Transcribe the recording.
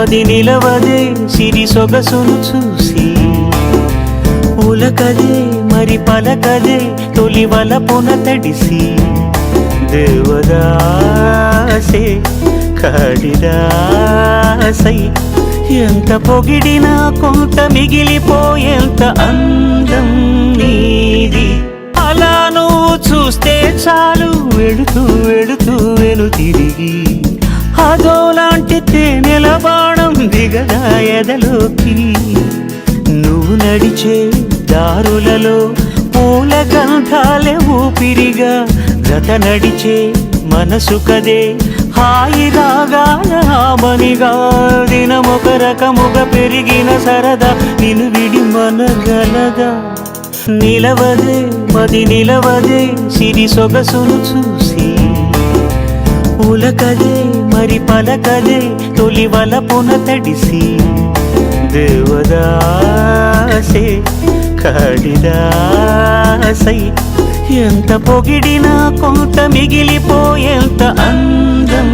మది నిలవదే సిరి సొగసును చూసి ఉలకదే మరి పలకదే తొలి వలపున తడిసి దేవదాసే కాళిదాసై ఎంత పొగిడినా కొంత మిగిలిపోయేంత అందం నీది అలా నువ్వు చూస్తే చాలు వెళుతూ వెళుతూ వెను తిరిగి అదోలాంటి తేనెల బాణం దిగదా ఎదలోకి నువ్వు నడిచే దారులలో పూల గంధాలే ఊపిరిగా గత నడిచే మనసు కదే హాయి రాగాల ఆమనిగా దినమొక రకముగా పెరిగిన సరదా నిన్ను విడి మనగలదా నిలవదే మది నిలవదే సిరి సొగసును చూసి ఉలకదే మరి పలకదే తొలి వలపున తడిసి దేవదాసే కాళిదాసై ఎంత పొగిడినా కొంత మిగిలిపోయేంత అందం